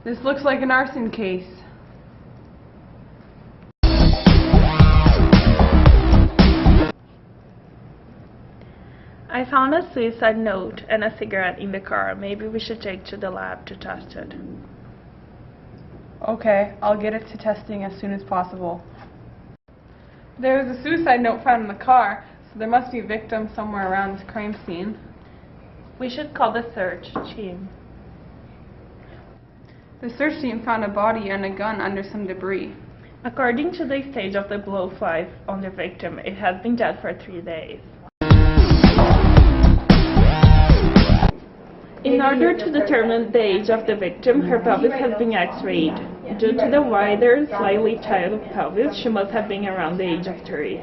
This looks like an arson case. I found a suicide note and a cigarette in the car. Maybe we should take to the lab to test it. Okay, I'll get it to testing as soon as possible. There was a suicide note found in the car, so there must be a victim somewhere around this crime scene. We should call the search team. The search team found a body and a gun under some debris. According to the stage of the blowflies on the victim, it has been dead for 3 days. In order to determine the age of the victim, her pelvis has been x-rayed. Due to the wider, slightly tilted pelvis, she must have been around the age of 30.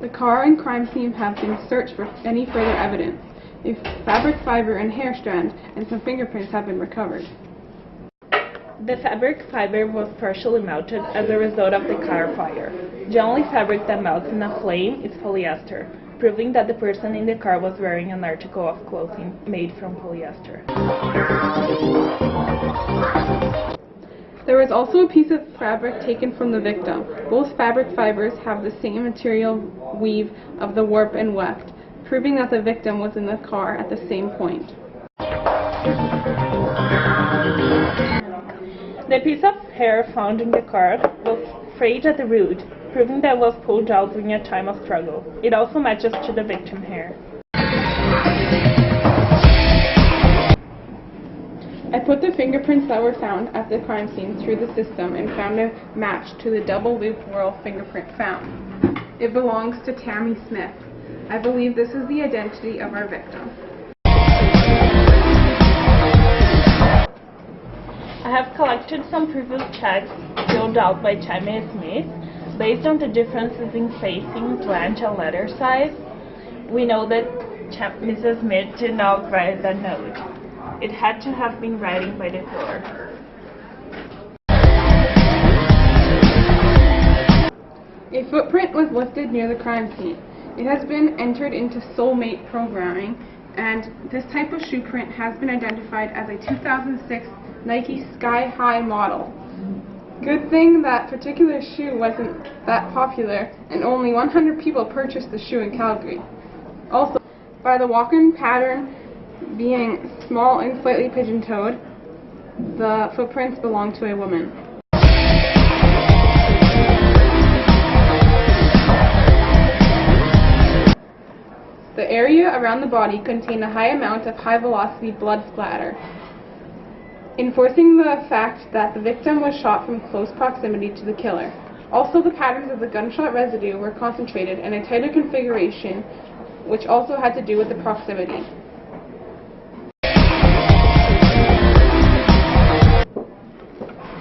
The car and crime scene have been searched for any further evidence. A fabric fiber and hair strand and some fingerprints have been recovered. The fabric fiber was partially melted as a result of the car fire. The only fabric that melts in a flame is polyester, proving that the person in the car was wearing an article of clothing made from polyester. There was also a piece of fabric taken from the victim. Both fabric fibers have the same material weave of the warp and weft, proving that the victim was in the car at the same point. The piece of hair found in the car was frayed at the root, proving that it was pulled out during a time of struggle. It also matches to the victim's hair. I put the fingerprints that were found at the crime scene through the system and found a match to the double loop whorl fingerprint found. It belongs to Tammy Smith. I believe this is the identity of our victim. I have collected some previous checks filled out by Tammy Smith. Based on the differences in spacing, slant, and letter size, we know that Mrs. Smith did not write that note. It had to have been written by the killer. A footprint was lifted near the crime scene. It has been entered into soulmate programming, and this type of shoe print has been identified as a 2006 Nike Sky High model. Good thing that particular shoe wasn't that popular, and only 100 people purchased the shoe in Calgary. Also, by the walk-in pattern being small and slightly pigeon-toed, the footprints belong to a woman. The area around the body contained a high amount of high-velocity blood splatter, enforcing the fact that the victim was shot from close proximity to the killer. Also, the patterns of the gunshot residue were concentrated in a tighter configuration, which also had to do with the proximity.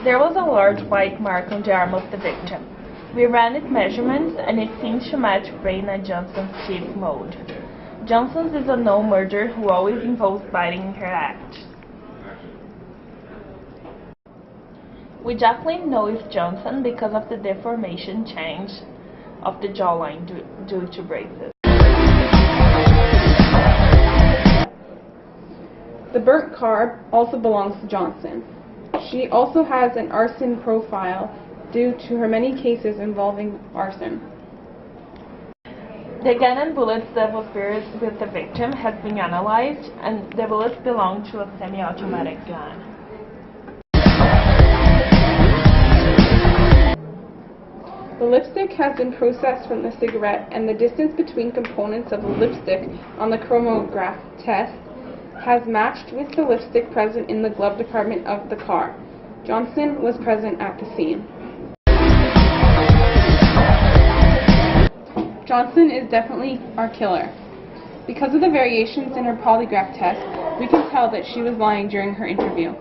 There was a large white mark on the arm of the victim. We ran its measurements, and it seemed to match Raina Johnson's teeth mold. Johnson's is a known murderer who always involves biting in her acts. We definitely know it's Johnson because of the deformation change of the jawline due to braces. The burnt car also belongs to Johnson. She also has an arson profile due to her many cases involving arson. The gun and bullets that was buried with the victim has been analyzed, and the bullets belong to a semi-automatic gun. The lipstick has been processed from the cigarette, and the distance between components of the lipstick on the chromograph test has matched with the lipstick present in the glove compartment of the car. Johnson was present at the scene. Johnson is definitely our killer. Because of the variations in her polygraph test, we can tell that she was lying during her interview.